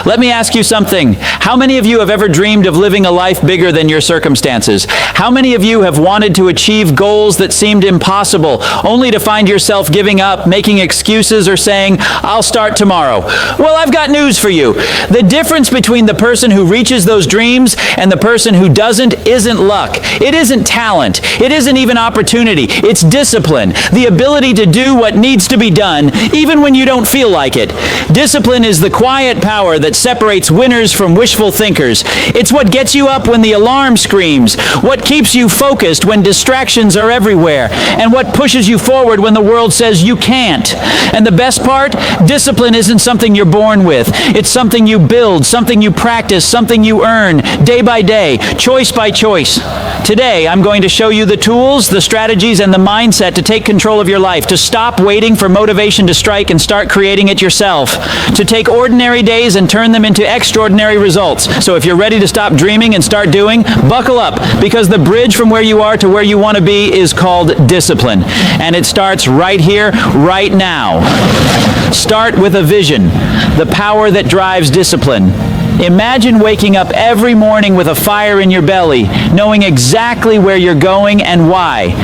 Let me ask you something. How many of you have ever dreamed of living a life bigger than your circumstances? How many of you have wanted to achieve goals that seemed impossible, only to find yourself giving up, making excuses, or saying, "I'll start tomorrow"? Well, I've got news for you. The difference between the person who reaches those dreams and the person who doesn't isn't luck. It isn't talent. It isn't even opportunity. It's discipline. The ability to do what needs to be done, even when you don't feel like it. Discipline is the quiet power that separates winners from wishful thinkers. It's what gets you up when the alarm screams, what keeps you focused when distractions are everywhere, and what pushes you forward when the world says you can't. And the best part, discipline isn't something you're born with. It's something you build, something you practice, something you earn, day by day, choice by choice. Today, I'm going to show you the tools, the strategies, and the mindset to take control of your life, to stop waiting for motivation to strike and start creating it yourself, to take ordinary days and turn them into extraordinary results. So if you're ready to stop dreaming and start doing, buckle up, because the bridge from where you are to where you want to be is called discipline. And it starts right here, right now. Start with a vision, the power that drives discipline. Imagine waking up every morning with a fire in your belly, knowing exactly where you're going and why.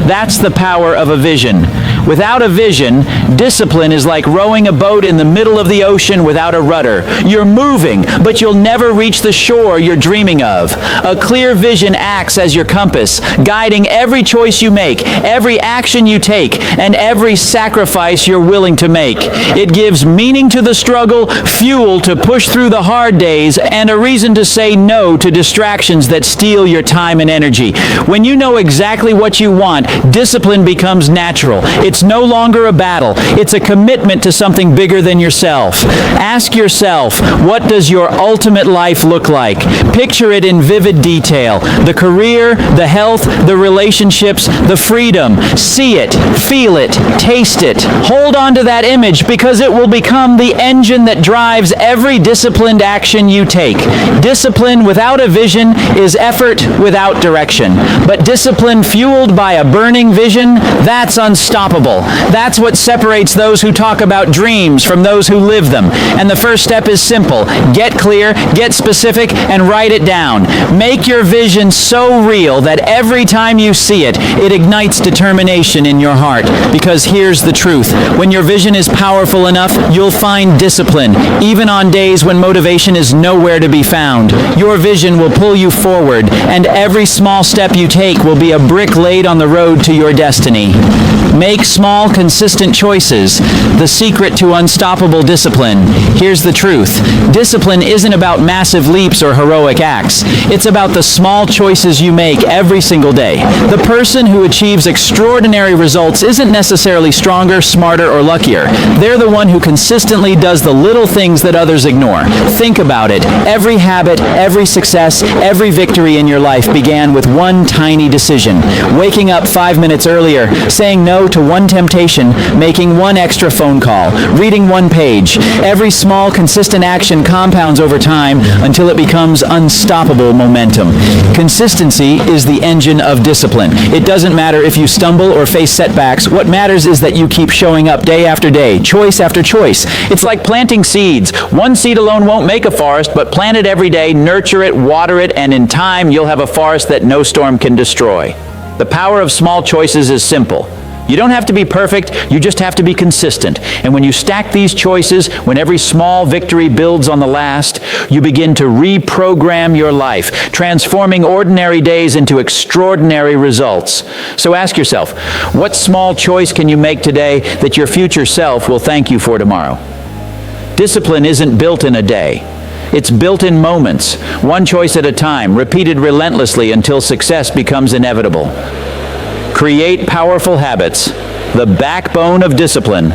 That's the power of a vision. Without a vision, discipline is like rowing a boat in the middle of the ocean without a rudder. You're moving, but you'll never reach the shore you're dreaming of. A clear vision acts as your compass, guiding every choice you make, every action you take, and every sacrifice you're willing to make. It gives meaning to the struggle, fuel to push through the hard days, and a reason to say no to distractions that steal your time and energy. When you know exactly what you want, discipline becomes natural. It's no longer a battle. It's a commitment to something bigger than yourself. Ask yourself, what does your ultimate life look like? Picture it in vivid detail. The career, the health, the relationships, the freedom. See it, feel it, taste it. Hold on to that image, because it will become the engine that drives every disciplined action you take. Discipline without a vision is effort without direction. But discipline fueled by a burning vision, that's unstoppable. That's what separates those who talk about dreams from those who live them. And the first step is simple. Get clear, get specific, and write it down. Make your vision so real that every time you see it, it ignites determination in your heart. Because here's the truth. When your vision is powerful enough, you'll find discipline, even on days when motivation is nowhere to be found. Your vision will pull you forward, and every small step you take will be a brick laid on the road to your destiny. Make small, consistent choices, the secret to unstoppable discipline. Here's the truth. Discipline isn't about massive leaps or heroic acts. It's about the small choices you make every single day. The person who achieves extraordinary results isn't necessarily stronger, smarter, or luckier. They're the one who consistently does the little things that others ignore. Think about it. Every habit, every success, every victory in your life began with one tiny decision. Waking up 5 minutes earlier, saying no to one temptation, making one extra phone call, reading one page. Every small, consistent action compounds over time until it becomes unstoppable momentum. Consistency is the engine of discipline. It doesn't matter if you stumble or face setbacks. What matters is that you keep showing up day after day, choice after choice. It's like planting seeds. One seed alone won't make a forest, but plant it every day, nurture it, water it, and in time you'll have a forest that no storm can destroy. The power of small choices is simple. You don't have to be perfect, you just have to be consistent. And when you stack these choices, when every small victory builds on the last, you begin to reprogram your life, transforming ordinary days into extraordinary results. So ask yourself, what small choice can you make today that your future self will thank you for tomorrow? Discipline isn't built in a day. It's built in moments, one choice at a time, repeated relentlessly until success becomes inevitable. Create powerful habits, the backbone of discipline.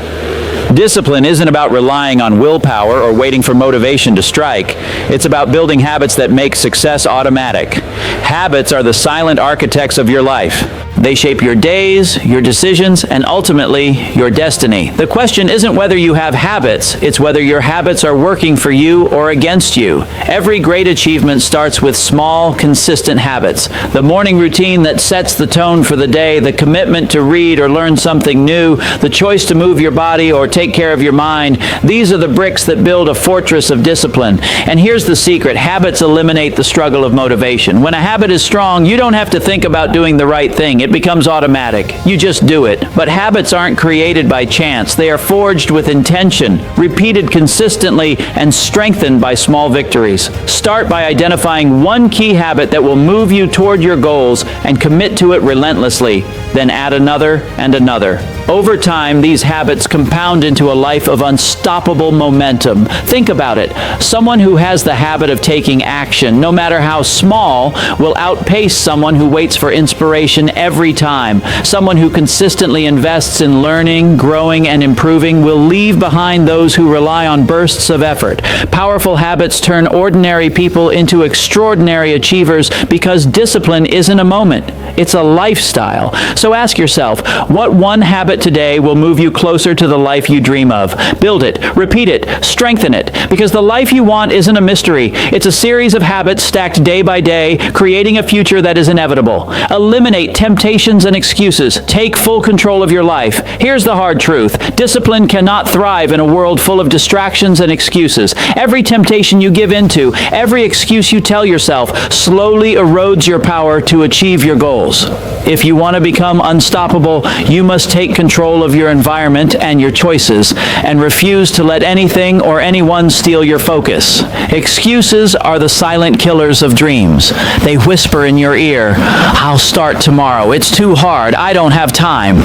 Discipline isn't about relying on willpower or waiting for motivation to strike. It's about building habits that make success automatic. Habits are the silent architects of your life. They shape your days, your decisions, and ultimately, your destiny. The question isn't whether you have habits, it's whether your habits are working for you or against you. Every great achievement starts with small, consistent habits. The morning routine that sets the tone for the day, the commitment to read or learn something new, the choice to move your body or take care of your mind. These are the bricks that build a fortress of discipline. And here's the secret: habits eliminate the struggle of motivation. When a habit is strong, you don't have to think about doing the right thing. It becomes automatic. You just do it. But habits aren't created by chance. They are forged with intention, repeated consistently, and strengthened by small victories. Start by identifying one key habit that will move you toward your goals and commit to it relentlessly. Then add another and another. Over time, these habits compound into a life of unstoppable momentum. Think about it. Someone who has the habit of taking action, no matter how small, will outpace someone who waits for inspiration every time. Someone who consistently invests in learning, growing, and improving will leave behind those who rely on bursts of effort. Powerful habits turn ordinary people into extraordinary achievers because discipline isn't a moment. It's a lifestyle. So ask yourself, what one habit today will move you closer to the life you dream of? Build it, repeat it, strengthen it, because the life you want isn't a mystery. It's a series of habits stacked day by day, creating a future that is inevitable. Eliminate temptations and excuses. Take full control of your life. Here's the hard truth: discipline cannot thrive in a world full of distractions and excuses. Every temptation you give into, every excuse you tell yourself, slowly erodes your power to achieve your goals. If you want to become unstoppable, you must take control of your environment and your choices, and refuse to let anything or anyone steal your focus. Excuses are the silent killers of dreams. They whisper in your ear, "I'll start tomorrow. It's too hard. I don't have time."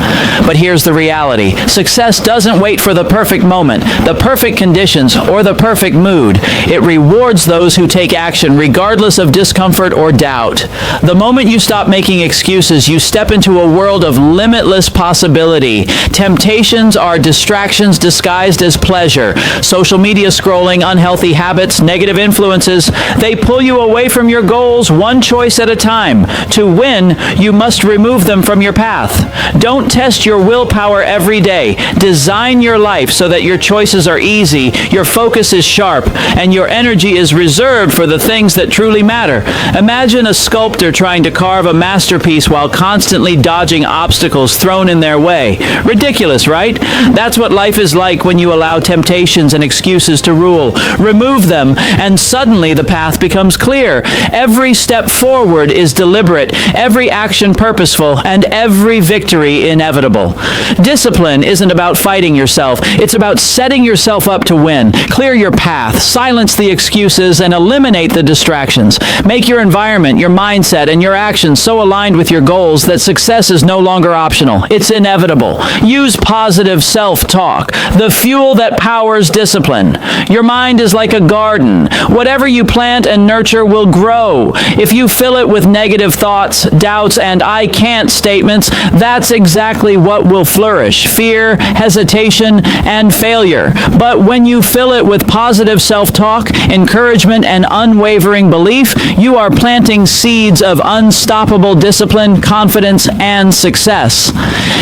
But here's the reality: success doesn't wait for the perfect moment, the perfect conditions, or the perfect mood. It rewards those who take action regardless of discomfort or doubt. The moment you stop making excuses, you step into a world of limitless possibility. Temptations are distractions disguised as pleasure. Social media scrolling, unhealthy habits, negative influences, they pull you away from your goals one choice at a time. To win, you must remove them from your path. Don't test your willpower every day. Design your life so that your choices are easy, your focus is sharp, and your energy is reserved for the things that truly matter. Imagine a sculptor trying to carve a masterpiece while constantly dodging obstacles thrown in their way. Ridiculous, right? That's what life is like when you allow temptations and excuses to rule. Remove them, and suddenly the path becomes clear. Every step forward is deliberate, every action purposeful, and every victory inevitable. Discipline isn't about fighting yourself. It's about setting yourself up to win. Clear your path, silence the excuses, and eliminate the distractions. Make your environment, your mindset, and your actions so aligned with your goals that success is no longer optional. It's inevitable. Use positive self-talk, the fuel that powers discipline. Your mind is like a garden. Whatever you plant and nurture will grow. If you fill it with negative thoughts, doubts, and "I can't" statements, that's exactly what will flourish: fear, hesitation, and failure. But when you fill it with positive self-talk, encouragement, and unwavering belief, you are planting seeds of unstoppable discipline, confidence, and success.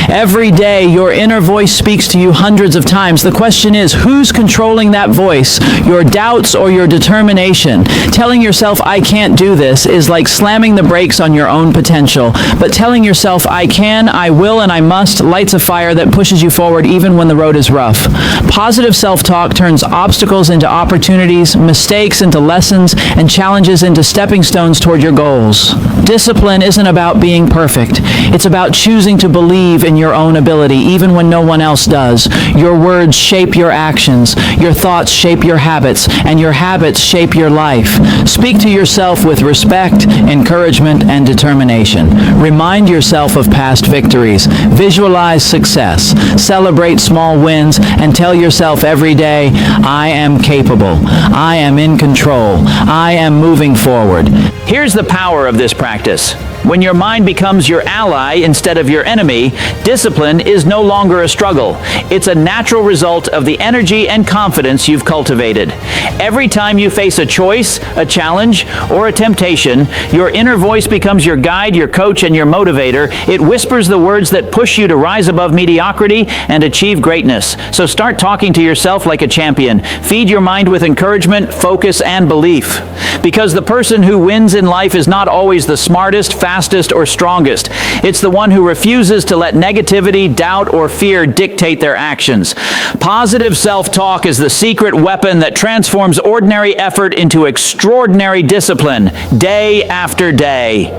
Every day, your inner voice speaks to you hundreds of times. The question is, who's controlling that voice? Your doubts or your determination? Telling yourself, "I can't do this," is like slamming the brakes on your own potential. But telling yourself, "I can, I will, and I must," lights a fire that pushes you forward even when the road is rough. Positive self-talk turns obstacles into opportunities, mistakes into lessons, and challenges into stepping stones toward your goals. Discipline isn't about being perfect. It's about choosing to believe in your own ability, even when no one else does. Your words shape your actions, your thoughts shape your habits, and your habits shape your life. Speak to yourself with respect, encouragement, and determination. Remind yourself of past victories. Visualize success. Celebrate small wins, and tell yourself every day, "I am capable. I am in control. I am moving forward." Here's the power of this practice. When your mind becomes your ally instead of your enemy, discipline is no longer a struggle. It's a natural result of the energy and confidence you've cultivated. Every time you face a choice, a challenge, or a temptation, your inner voice becomes your guide, your coach, and your motivator. It whispers the words that push you to rise above mediocrity and achieve greatness. So start talking to yourself like a champion. Feed your mind with encouragement, focus, and belief. Because the person who wins in life is not always the smartest, fastest, or strongest. It's the one who refuses to let negativity, doubt, or fear dictate their actions. Positive self-talk is the secret weapon that transforms ordinary effort into extraordinary discipline, day after day.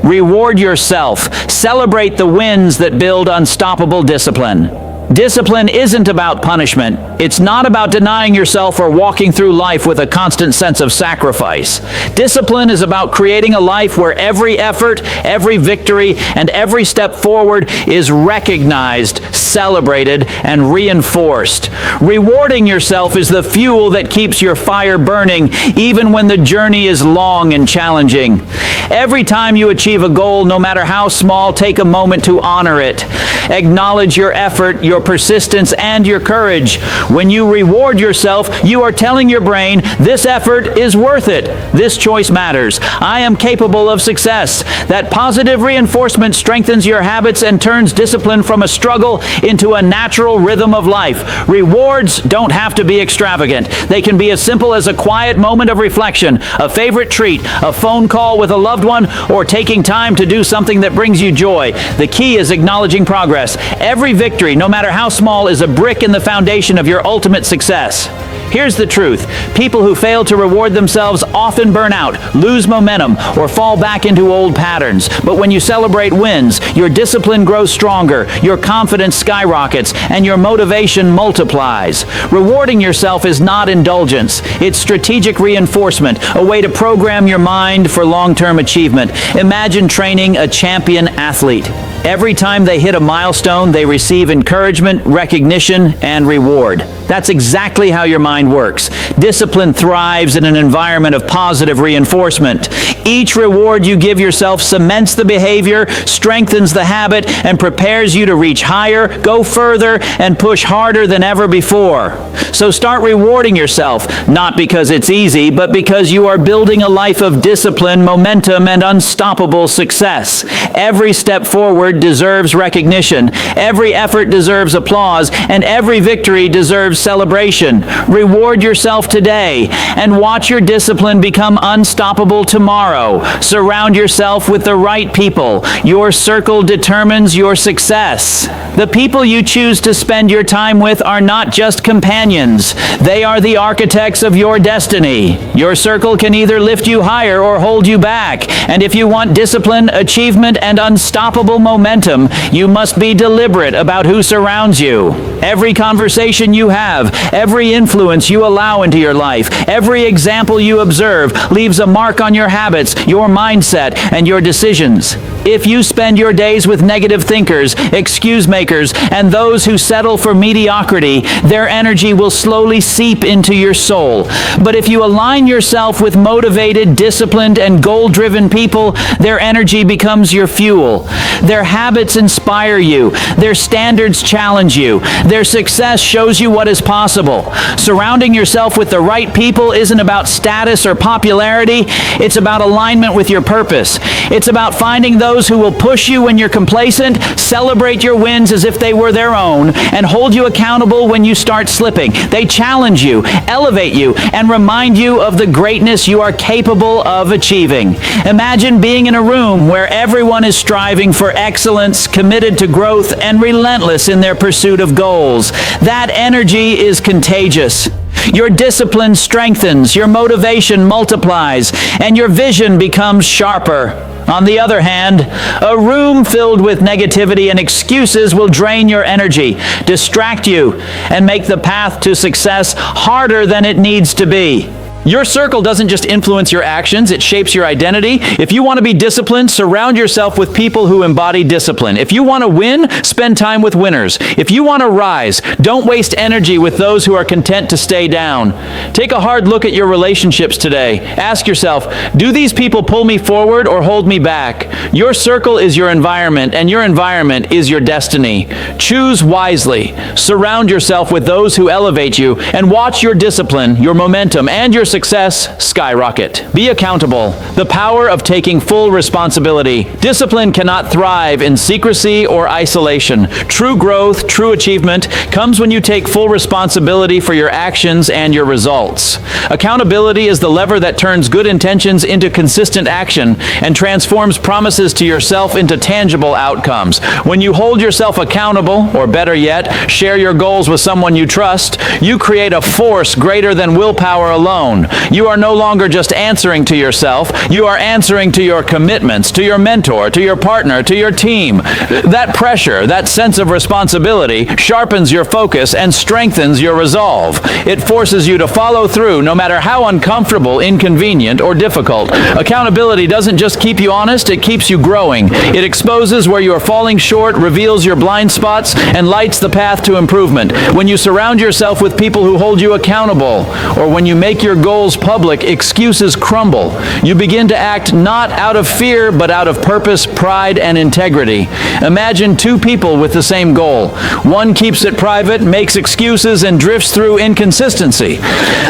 Reward yourself. Celebrate the wins that build unstoppable discipline. Discipline isn't about punishment. It's not about denying yourself or walking through life with a constant sense of sacrifice. Discipline is about creating a life where every effort, every victory, and every step forward is recognized, celebrated, and reinforced. Rewarding yourself is the fuel that keeps your fire burning, even when the journey is long and challenging. Every time you achieve a goal, no matter how small, take a moment to honor it. Acknowledge your effort, your persistence, and your courage. When you reward yourself, you are telling your brain, this effort is worth it. This choice matters. I am capable of success. That positive reinforcement strengthens your habits and turns discipline from a struggle into a natural rhythm of life. Rewards don't have to be extravagant. They can be as simple as a quiet moment of reflection, a favorite treat, a phone call with a loved one, or taking time to do something that brings you joy. The key is acknowledging progress. Every victory, no matter how small, is a brick in the foundation of your ultimate success. Here's the truth. People who fail to reward themselves often burn out, lose momentum, or fall back into old patterns. But when you celebrate wins, your discipline grows stronger, your confidence skyrockets, and your motivation multiplies. Rewarding yourself is not indulgence. It's strategic reinforcement, a way to program your mind for long-term achievement. Imagine training a champion athlete. Every time they hit a milestone, they receive encouragement, recognition, and reward. That's exactly how your mind works. Discipline thrives in an environment of positive reinforcement. Each reward you give yourself cements the behavior, strengthens the habit, and prepares you to reach higher, go further, and push harder than ever before. So start rewarding yourself, not because it's easy, but because you are building a life of discipline, momentum, and unstoppable success. Every step forward deserves recognition. Every effort deserves applause, and every victory deserves celebration. Reward yourself today and watch your discipline become unstoppable tomorrow. Surround yourself with the right people. Your circle determines your success. The people you choose to spend your time with are not just companions. They are the architects of your destiny. Your circle can either lift you higher or hold you back. And if you want discipline, achievement, and unstoppable momentum, you must be deliberate about who surrounds you. Every conversation you have, every influence you allow into your life, every example you observe leaves a mark on your habits, your mindset, and your decisions. If you spend your days with negative thinkers, excuse makers, and those who settle for mediocrity, their energy will slowly seep into your soul. But if you align yourself with motivated, disciplined, and goal-driven people, their energy becomes your fuel. Their habits inspire you. Their standards challenge you. Their success shows you what is possible. Surrounding yourself with the right people isn't about status or popularity. It's about alignment with your purpose. It's about finding those who will push you when you're complacent, celebrate your wins as if they were their own, and hold you accountable when you start slipping. They challenge you, elevate you, and remind you of the greatness you are capable of achieving. Imagine being in a room where everyone is striving for excellence, committed to growth, and relentless in their pursuit of goals. That energy is contagious. Your discipline strengthens, your motivation multiplies, and your vision becomes sharper. On the other hand, a room filled with negativity and excuses will drain your energy, distract you, and make the path to success harder than it needs to be. Your circle doesn't just influence your actions, it shapes your identity. If you want to be disciplined, surround yourself with people who embody discipline. If you want to win, spend time with winners. If you want to rise, don't waste energy with those who are content to stay down. Take a hard look at your relationships today. Ask yourself, do these people pull me forward or hold me back? Your circle is your environment, and your environment is your destiny. Choose wisely. Surround yourself with those who elevate you, and watch your discipline, your momentum, and your success skyrocket. Be accountable. The power of taking full responsibility. Discipline cannot thrive in secrecy or isolation. True growth, true achievement comes when you take full responsibility for your actions and your results. Accountability is the lever that turns good intentions into consistent action and transforms promises to yourself into tangible outcomes. When you hold yourself accountable, or better yet, share your goals with someone you trust, you create a force greater than willpower alone. You are no longer just answering to yourself, you are answering to your commitments, to your mentor, to your partner, to your team. That pressure, that sense of responsibility, sharpens your focus and strengthens your resolve. It forces you to follow through no matter how uncomfortable, inconvenient, or difficult. Accountability doesn't just keep you honest, it keeps you growing. It exposes where you are falling short, reveals your blind spots, and lights the path to improvement. When you surround yourself with people who hold you accountable, or when you make your goals public, excuses crumble. You begin to act not out of fear, but out of purpose, pride, and integrity. Imagine two people with the same goal. One keeps it private, makes excuses, and drifts through inconsistency.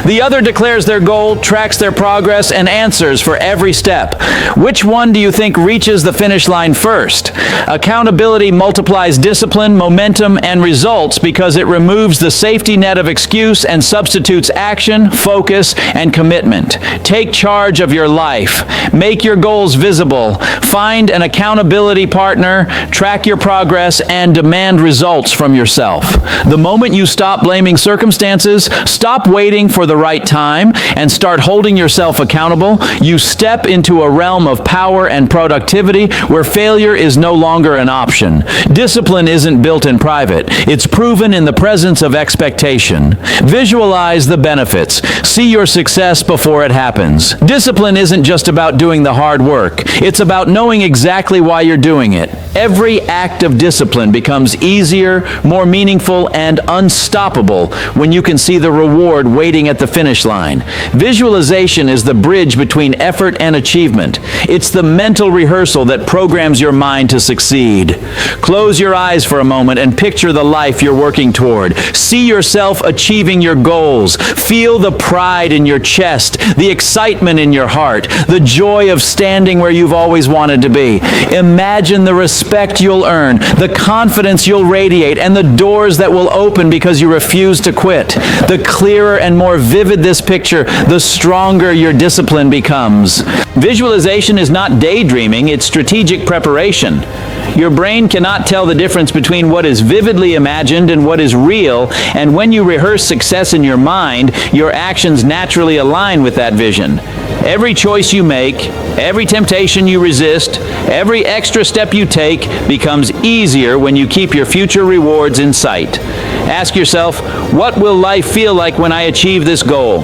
The other declares their goal, tracks their progress, and answers for every step. Which one do you think reaches the finish line first? Accountability multiplies discipline, momentum, and results because it removes the safety net of excuse and substitutes action, focus, and commitment. Take charge of your life. Make your goals visible. Find an accountability partner, track your progress, and demand results from yourself. The moment you stop blaming circumstances, stop waiting for the right time, and start holding yourself accountable, you step into a realm of power and productivity where failure is no longer an option. Discipline isn't built in private. It's proven in the presence of expectation. Visualize the benefits. See your success before it happens. Discipline isn't just about doing the hard work. It's about knowing exactly why you're doing it. Every act of discipline becomes easier, more meaningful, and unstoppable when you can see the reward waiting at the finish line. Visualization is the bridge between effort and achievement. It's the mental rehearsal that programs your mind to succeed. Close your eyes for a moment and picture the life you're working toward. See yourself achieving your goals. Feel the pride in your chest, the excitement in your heart, the joy of standing where you've always wanted to be. Imagine the respect you'll earn, the confidence you'll radiate, and the doors that will open because you refuse to quit. The clearer and more vivid this picture, the stronger your discipline becomes. Visualization is not daydreaming, it's strategic preparation. Your brain cannot tell the difference between what is vividly imagined and what is real, and when you rehearse success in your mind, your actions naturally align with that vision. Every choice you make, every temptation you resist, every extra step you take becomes easier when you keep your future rewards in sight. Ask yourself, what will life feel like when I achieve this goal?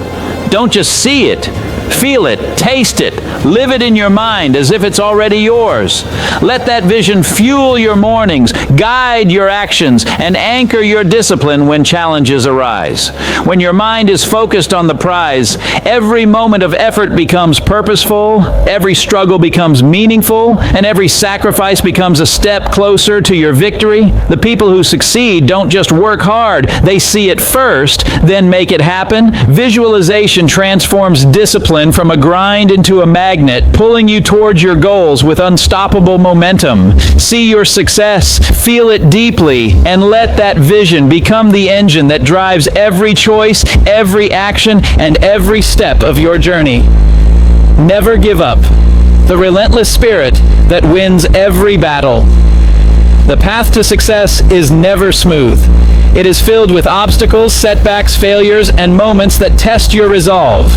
Don't just see it. Feel it, taste it, live it in your mind as if it's already yours. Let that vision fuel your mornings, guide your actions, and anchor your discipline when challenges arise. When your mind is focused on the prize, every moment of effort becomes purposeful, every struggle becomes meaningful, and every sacrifice becomes a step closer to your victory. The people who succeed don't just work hard, they see it first, then make it happen. Visualization transforms discipline from a grind into a magnet, pulling you towards your goals with unstoppable momentum. See your success, feel it deeply, and let that vision become the engine that drives every choice, every action, and every step of your journey. Never give up. The relentless spirit that wins every battle. The path to success is never smooth. It is filled with obstacles, setbacks, failures, and moments that test your resolve.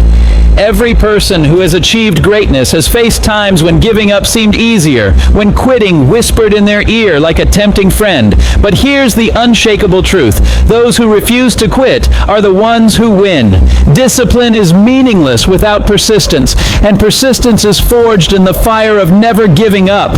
Every person who has achieved greatness has faced times when giving up seemed easier, when quitting whispered in their ear like a tempting friend. But here's the unshakable truth. Those who refuse to quit are the ones who win. Discipline is meaningless without persistence, and persistence is forged in the fire of never giving up.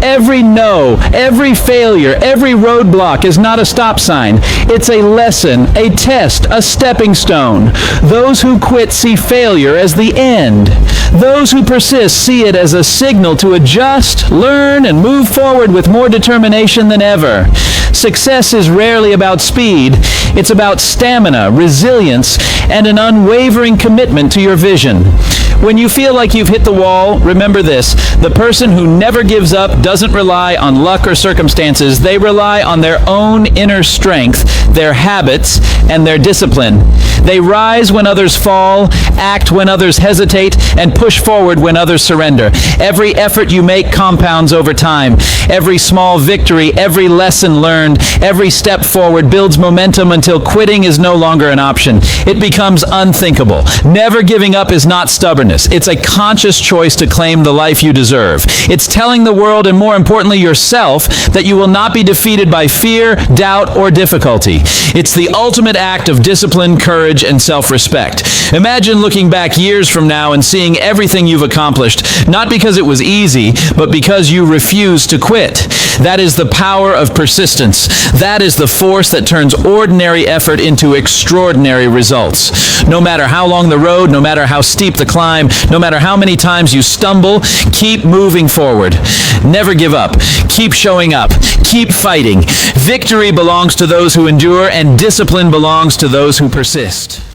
Every no, every failure, every roadblock is not a stop sign. It's a lesson, a test, a stepping stone. Those who quit see failure as the end. Those who persist see it as a signal to adjust, learn, and move forward with more determination than ever. Success is rarely about speed. It's about stamina, resilience, and an unwavering commitment to your vision. When you feel like you've hit the wall, remember this: the person who never gives up doesn't rely on luck or circumstances. They rely on their own inner strength, their habits, and their discipline. They rise when others fall, act when others hesitate, and push forward when others surrender. Every effort you make compounds over time. Every small victory, every lesson learned, every step forward builds momentum until quitting is no longer an option. It becomes unthinkable. Never giving up is not stubbornness. It's a conscious choice to claim the life you deserve. It's telling the world, and more importantly yourself, that you will not be defeated by fear, doubt, or difficulty. It's the ultimate act of discipline, courage, and self-respect. Imagine looking back years from now and seeing everything you've accomplished, not because it was easy, but because you refused to quit. That is the power of persistence. That is the force that turns ordinary effort into extraordinary results. No matter how long the road, no matter how steep the climb, no matter how many times you stumble, keep moving forward. Never give up. Keep showing up. Keep fighting. Victory belongs to those who endure, and discipline belongs to those who persist.